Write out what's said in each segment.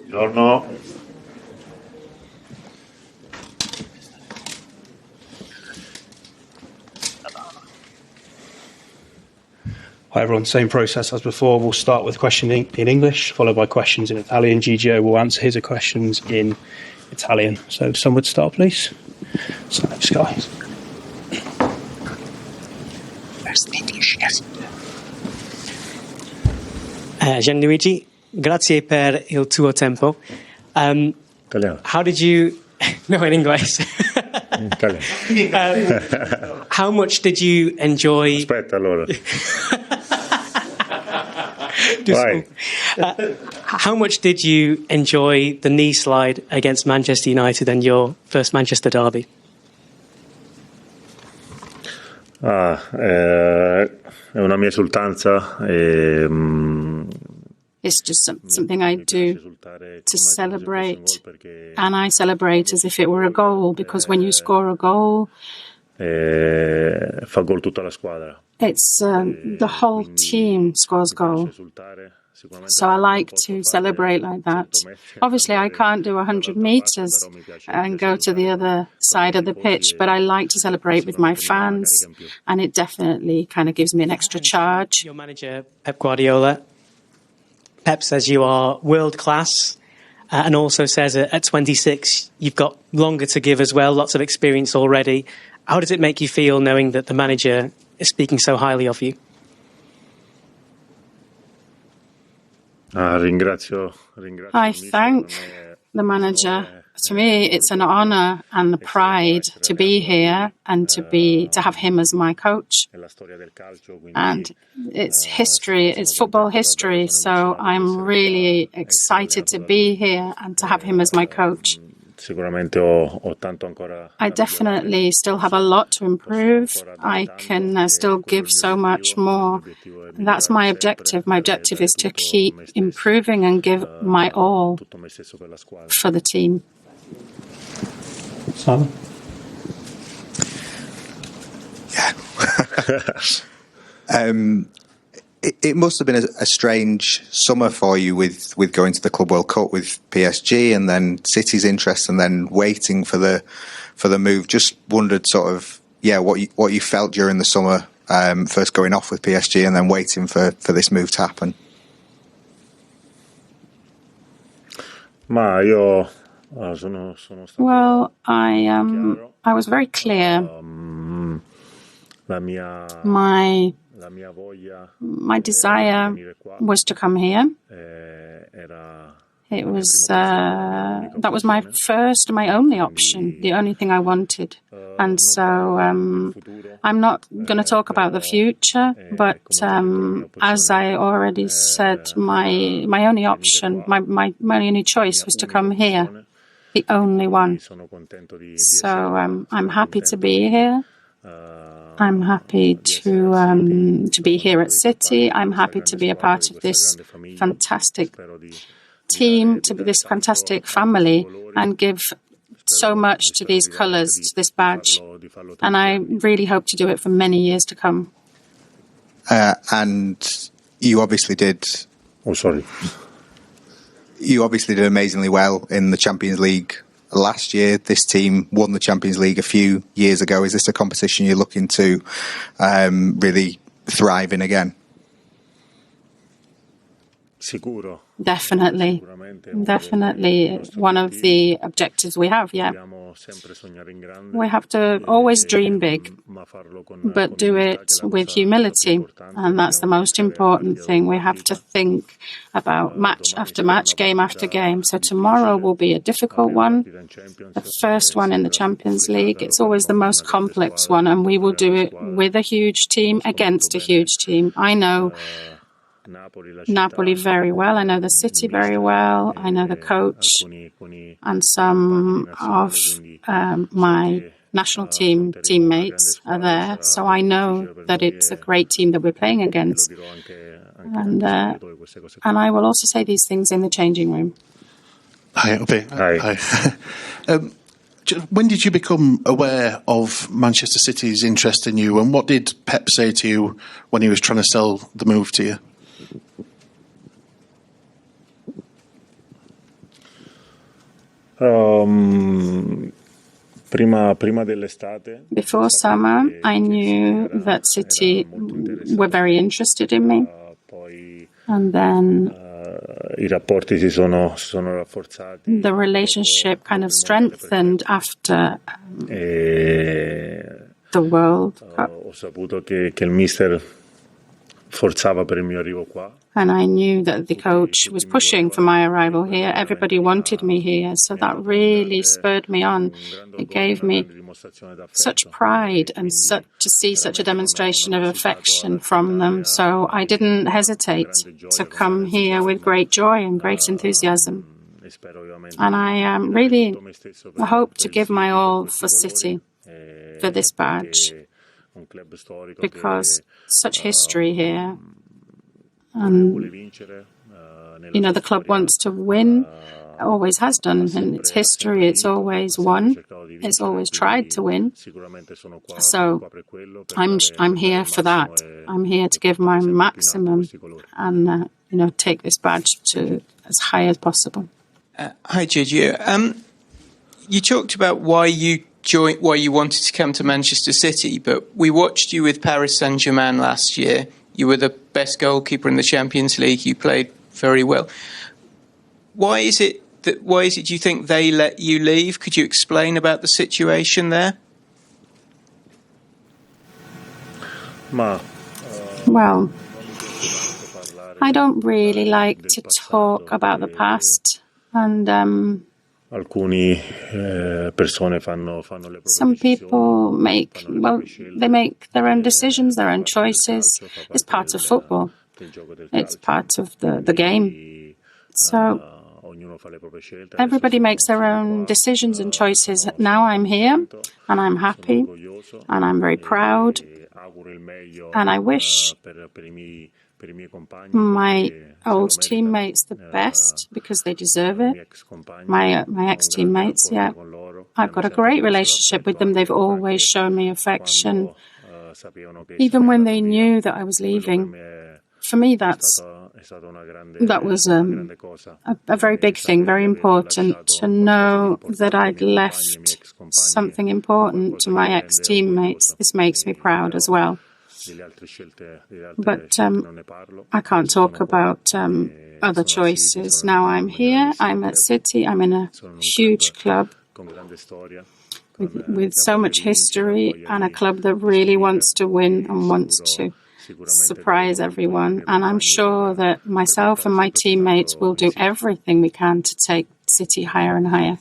Buongiorno. Hi everyone, same process as before. We'll start with questioning in English, followed by questions in Italian. GGO will answer his questions in Italian. So if someone would start, please. So next guy. First English, yes. Gianluigi, grazie per il tuo tempo. How did you... No, in English. How much did you enjoy... Aspetta allora. How much did you enjoy the knee slide against Manchester United and your first Manchester derby? È una mia esultanza. It's just something I do to celebrate, and I celebrate as if it were a goal, because when you score a goal, Fa gol tutta la squadra. it's the whole team scores goal. So I like to celebrate like that. Obviously, I can't do 100 meters and go to the other side of the pitch, but I like to celebrate with my fans, and it definitely kind of gives me an extra charge. Your manager, Pep Guardiola, Pep says you are world class, and also says at 26 you've got longer to give as well, lots of experience already. How does it make you feel knowing that the manager is speaking so highly of you? I thank the manager. To me, it's an honour and a pride to be here and to have him as my coach. And it's history, it's football history, so I'm really excited to be here and to have him as my coach. I definitely still have a lot to improve. I can still give so much more. That's my objective. My objective is to keep improving and give my all for the team. Simon? Yeah. It must have been a strange summer for you with going to the Club World Cup with PSG and then City's interest and then waiting for the move. Just wondered sort of what you felt during the summer, first going off with PSG and then waiting for this move to happen. Well, I was very clear. My desire was to come here. It was that was my first, my only option, the only thing I wanted. And so I'm not going to talk about the future, but as I already said, my only option, my only choice was to come here, the only one. So I'm happy to be here. I'm happy to be here at City. I'm happy to be a part of this fantastic team, to be this fantastic family, and give so much to these colours, to this badge. And I really hope to do it for many years to come. And you obviously did. Oh, sorry. You obviously did amazingly well in the Champions League last year. This team won the Champions League a few years ago. Is this a competition you're looking to really thrive in again? Sicuro. Definitely. It's one of the objectives we have, yeah. We have to always dream big, but do it with humility. And that's the most important thing. We have to think about match after match, game after game. So tomorrow will be a difficult one. The first one in the Champions League. It's always the most complex one, and we will do it with a huge team against a huge team. I know Napoli very well. I know the city very well. I know the coach and some of my national team teammates are there. So I know that it's a great team that we're playing against. And I will also say these things in the changing room. Hi, Ope. Hi. when did you become aware of Manchester City's interest in you, and what did Pep say to you when he was trying to sell the move to you? Before summer, I knew that City were very interested in me. And then the relationship kind of strengthened after the World Cup. And I knew that the coach was pushing for my arrival here. Everybody wanted me here, so that really spurred me on. It gave me such pride and to see such a demonstration of affection from them. So I didn't hesitate to come here with great joy and great enthusiasm. And I really hope to give my all for City, for this badge, because such history here. And, the club wants to win, always has done in its history. It's always won. It's always tried to win. So I'm here for that. I'm here to give my maximum and, take this badge to as high as possible. Hi, Giorgio. You talked about why you wanted to come to Manchester City, but we watched you with Paris Saint-Germain last year. You were the best goalkeeper in the Champions League. You played very well. Why is it do you think they let you leave? Could you explain about the situation there? Well, I don't really like to talk about the past, and some people make their own decisions, their own choices. It's part of football. It's part of the game. So everybody makes their own decisions and choices. Now I'm here, and I'm happy, and I'm very proud, and I wish my old teammates the best because they deserve it. My ex-teammates, yeah. I've got a great relationship with them. They've always shown me affection. Even when they knew that I was leaving. For me, that was a very big thing, very important to know that I'd left something important to my ex-teammates. This makes me proud as well. But I can't talk about other choices. Now I'm here, I'm at City, I'm in a huge club with so much history and a club that really wants to win and wants to surprise everyone. And I'm sure that myself and my teammates will do everything we can to take City higher and higher.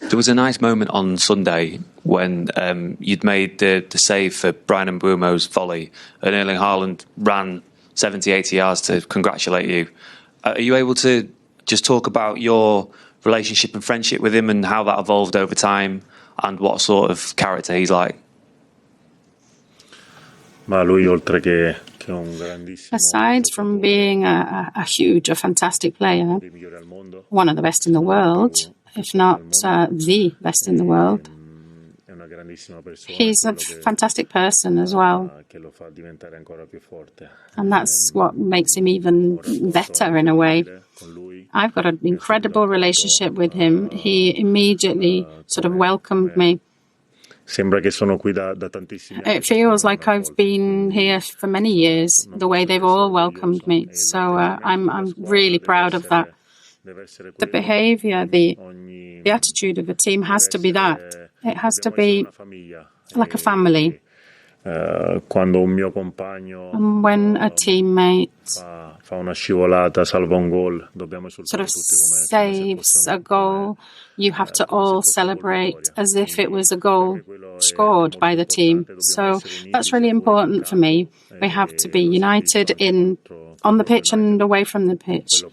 There was a nice moment on Sunday when you'd made the save for Brian Mbeumo's volley and Erling Haaland ran 70, 80 yards to congratulate you. Are you able to just talk about your relationship and friendship with him and how that evolved over time and what sort of character he's like? Aside from being a fantastic player, one of the best in the world, if not the best in the world, he's a fantastic person as well. And that's what makes him even better in a way. I've got an incredible relationship with him. He immediately sort of welcomed me. It feels like I've been here for many years, the way they've all welcomed me. So I'm really proud of that. The behaviour, the attitude of a team has to be that. It has to be like a family. And when a teammate sort of saves a goal, you have to all celebrate as if it was a goal scored by the team. So that's really important for me. We have to be united on the pitch and away from the pitch.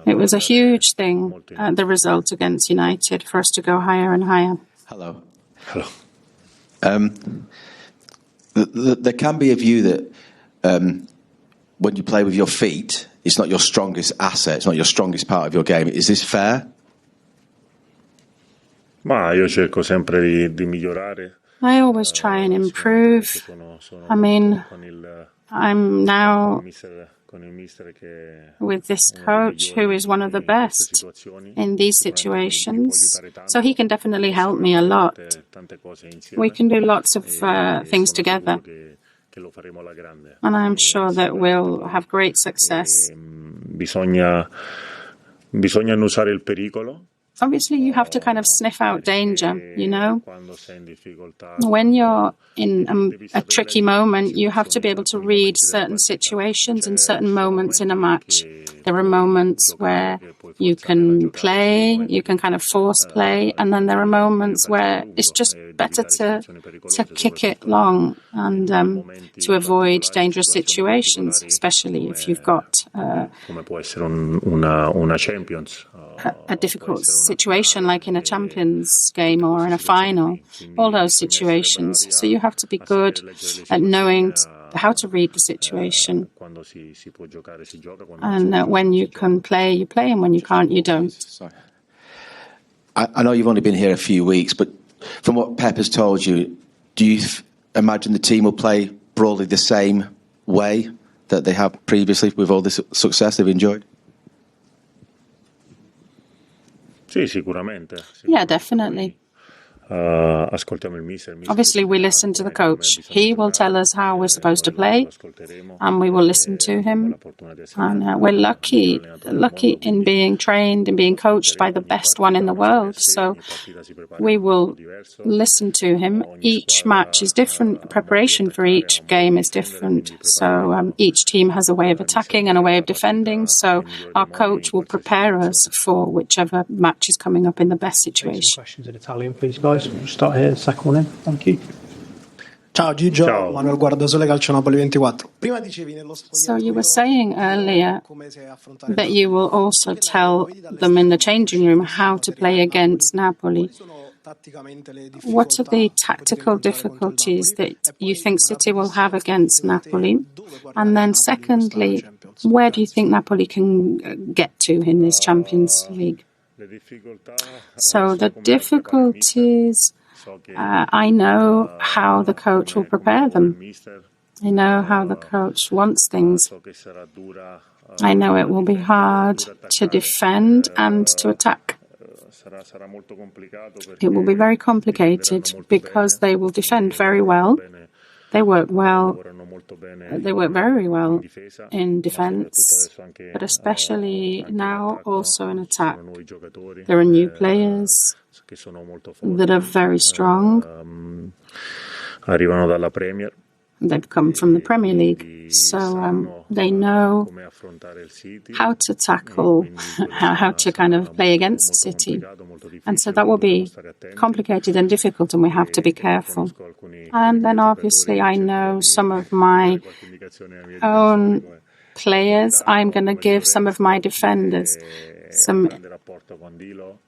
It was a huge thing, the result against United, for us to go higher and higher. Hello. There can be a view that when you play with your feet, it's not your strongest asset, it's not your strongest part of your game. Is this fair? Ma io cerco sempre di migliorare. I always try and improve. I mean, I'm now with this coach who is one of the best in these situations, so he can definitely help me a lot. We can do lots of things together, and I'm sure that we'll have great success. Bisogna annusare il pericolo. Obviously, you have to kind of sniff out danger, you know. When you're in a tricky moment, you have to be able to read certain situations and certain moments in a match. There are moments where you can play, you can kind of force play, and then there are moments where it's just better to kick it long and to avoid dangerous situations, especially if you've got a difficult situation like in a Champions game or in a final, all those situations. So you have to be good at knowing how to read the situation. And when you can play, you play, and when you can't, you don't. I know you've only been here a few weeks, but from what Pep has told you, do you imagine the team will play broadly the same way that they have previously with all this success they've enjoyed? Sì, sicuramente. Yeah, definitely. Obviously, we listen to the coach. He will tell us how we're supposed to play, and we will listen to him. And we're lucky in being trained and being coached by the best one in the world. So we will listen to him. Each match is different. Preparation for each game is different. So each team has a way of attacking and a way of defending. So our coach will prepare us for whichever match is coming up in the best situation. Questions in Italian, please, guys. We'll start here, second one in. Thank you. Ciao Gigio, Ciao. Manuel Guardasole, Calcio Napoli 24. So you were saying earlier that you will also tell them in the changing room how to play against Napoli. What are the tactical difficulties that you think City will have against Napoli? And then secondly, where do you think Napoli can get to in this Champions League? So the difficulties, I know how the coach will prepare them. I know how the coach wants things. I know it will be hard to defend and to attack. It will be very complicated because they will defend very well. They work well. They work very well in defense, but especially now also in attack. There are new players that are very strong. Arrivano dalla Premier. They've come from the Premier League, so they know how to tackle, how to kind of play against City. And so that will be complicated and difficult, and we have to be careful. And then obviously I know some of my own players. I'm going to give some of my defenders some,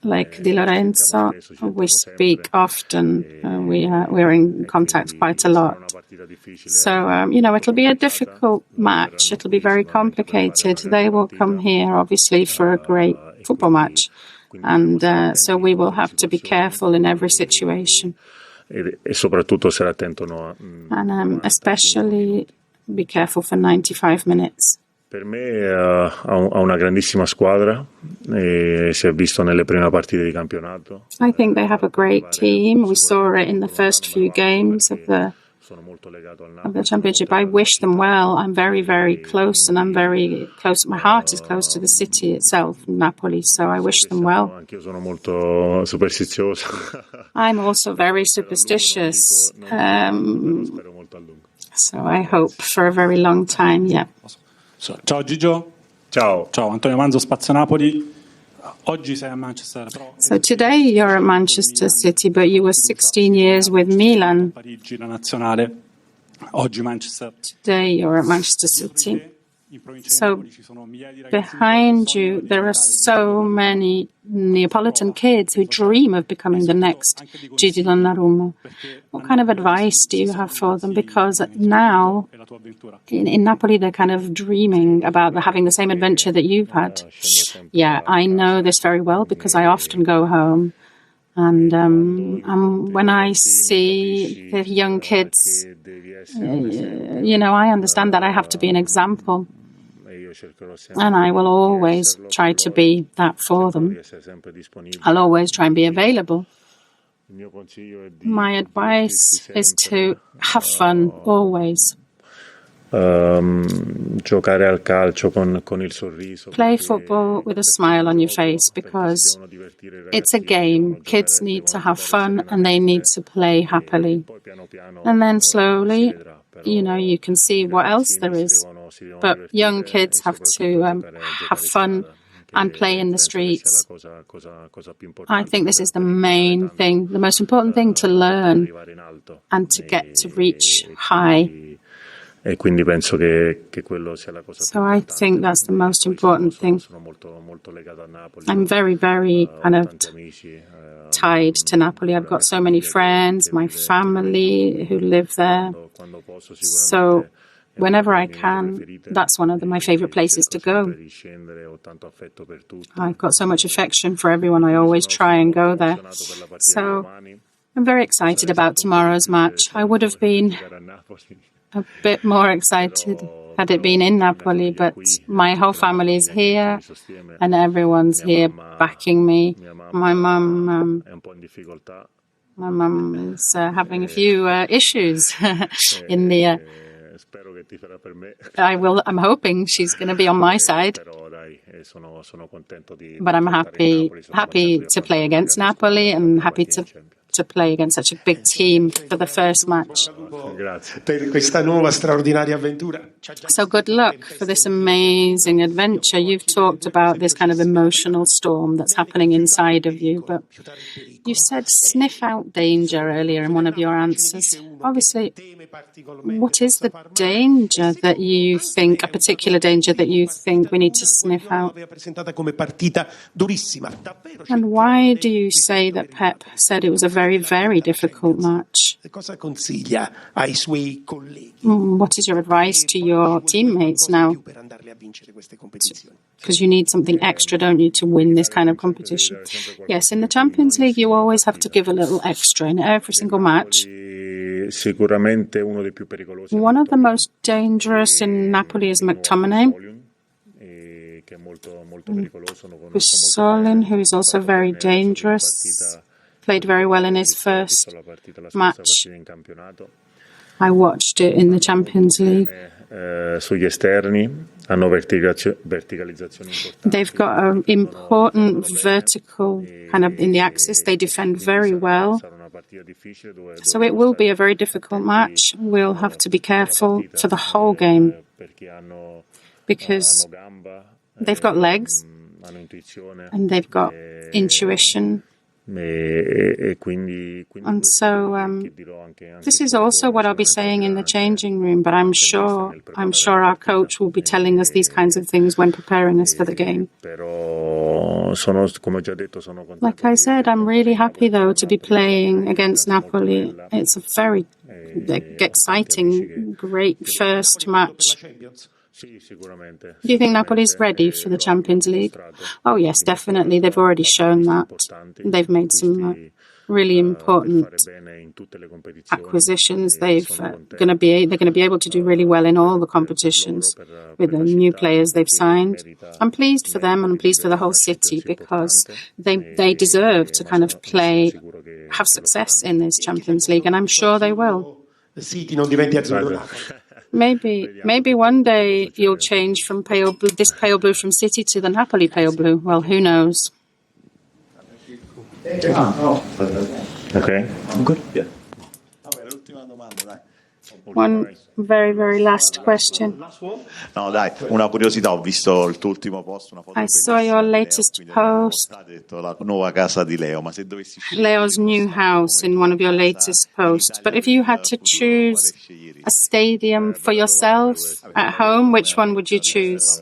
like Di Lorenzo. We speak often. We're in contact quite a lot. So, it'll be a difficult match. It'll be very complicated. They will come here, obviously, for a great football match. And so we will have to be careful in every situation. E soprattutto stare attento, And especially be careful for 95 minutes. Per me ha una grandissima squadra e si è visto nelle prime partite di campionato. I think they have a great team. We saw it in the first few games of the championship. I wish them well. I'm very, very close, and I'm very close. My heart is close to the city itself, Napoli, so I wish them well. Anch'io sono molto superstizioso. I'm also very superstitious, so I hope for a very long time, yeah. Ciao Gigio. Ciao. Ciao, Antonio Manzo, Spazio Napoli. Oggi sei a Manchester. So today you're at Manchester City, but you were 16 years with Milan. Parigi, la nazionale. Oggi Manchester. Today you're at Manchester City. So behind you, there are so many Neapolitan kids who dream of becoming the next Gigi Donnarumma. What kind of advice do you have for them? Because now, in Napoli, they're kind of dreaming about having the same adventure that you've had. Yeah, I know this very well because I often go home. And when I see the young kids, I understand that I have to be an example. And I will always try to be that for them. I'll always try and be available. My advice is to have fun, always. Play football with a smile on your face because it's a game. Kids need to have fun and they need to play happily. And then slowly, you can see what else there is. But young kids have to have fun and play in the streets. I think this is the main thing, the most important thing to learn and to get to reach high. So I think that's the most important thing. I'm very, very kind of tied to Napoli. I've got so many friends, my family who live there. So whenever I can, that's one of my favorite places to go. I've got so much affection for everyone. I always try and go there. So I'm very excited about tomorrow's match. I would have been a bit more excited had it been in Napoli, but my whole family is here and everyone's here backing me. My mum is having a few issues in the I'm hoping she's going to be on my side. But I'm happy to play against Napoli and happy to play against such a big team for the first match. So good luck for this amazing adventure. You've talked about this kind of emotional storm that's happening inside of you, but you said sniff out danger earlier in one of your answers. Obviously, what is the danger that you think, a particular danger that you think we need to sniff out? And why do you say that Pep said it was a very, very difficult match? What is your advice to your teammates now? Because you need something extra, don't you, to win this kind of competition? Yes, in the Champions League, you always have to give a little extra in every single match. One of the most dangerous in Napoli is McTominay. Guisolin, who is also very dangerous, played very well in his first match. I watched it in the Champions League. They've got an important vertical kind of in the axis. They defend very well. So it will be a very difficult match. We'll have to be careful for the whole game because they've got legs and they've got intuition. And so this is also what I'll be saying in the changing room, but I'm sure our coach will be telling us these kinds of things when preparing us for the game. Like I said, I'm really happy though to be playing against Napoli. It's a very exciting, great first match. Do you think Napoli's ready for the Champions League? Oh yes, definitely. They've already shown that. They've made some really important acquisitions. They're going to be able to do really well in all the competitions with the new players they've signed. I'm pleased for them and I'm pleased for the whole city because they deserve to kind of have success in this Champions League, and I'm sure they will. Maybe one day you'll change from this pale blue from City to the Napoli pale blue. Well, who knows? Okay. Good. Yeah. One very, very last question. No, dai, una curiosità, ho visto il tuo ultimo post, una foto I saw your latest post, ha detto la nuova casa di Leo, ma se dovessi Leo's new house in one of your latest posts. But if you had to choose a stadium for yourself at home, which one would you choose?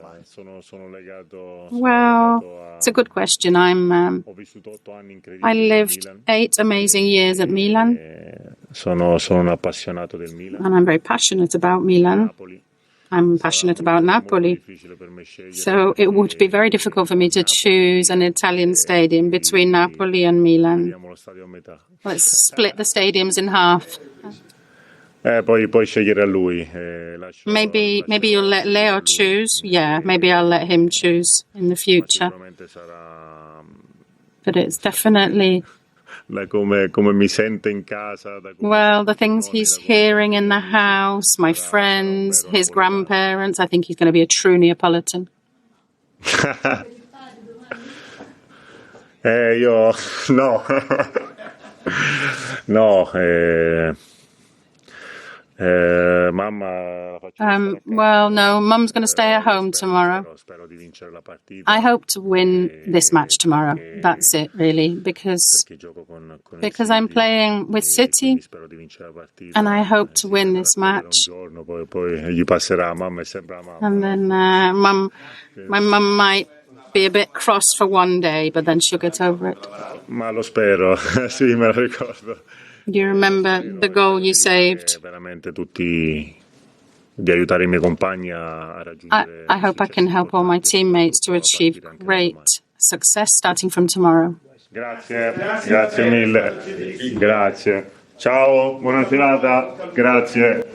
Well, it's a good question. I lived 8 amazing years at Milan, Sono un appassionato del Milan. and I'm very passionate about Milan. I'm passionate about Napoli. So it would be very difficult for me to choose an Italian stadium between Napoli and Milan. Let's split the stadiums in half. Poi scegliere a lui. Maybe you'll let Leo choose. Yeah, maybe I'll let him choose in the future. But it's definitely, Come mi sente in casa. well, the things he's hearing in the house, my friends, his grandparents. I think he's going to be a true Neapolitan. Io no. No, mamma. Well, no, Mum's going to stay at home tomorrow. I hope to win this match tomorrow. That's it, really, because I'm playing with City, and I hope to win this match. And then my mum might be a bit cross for one day, but then she'll get over it. Ma lo spero, sì, me lo ricordo. Do you remember the goal you saved? Veramente tutti di aiutare I miei compagni a raggiungere. I hope I can help all my teammates to achieve great success starting from tomorrow. Grazie mille. Grazie. Ciao, buona serata. Grazie.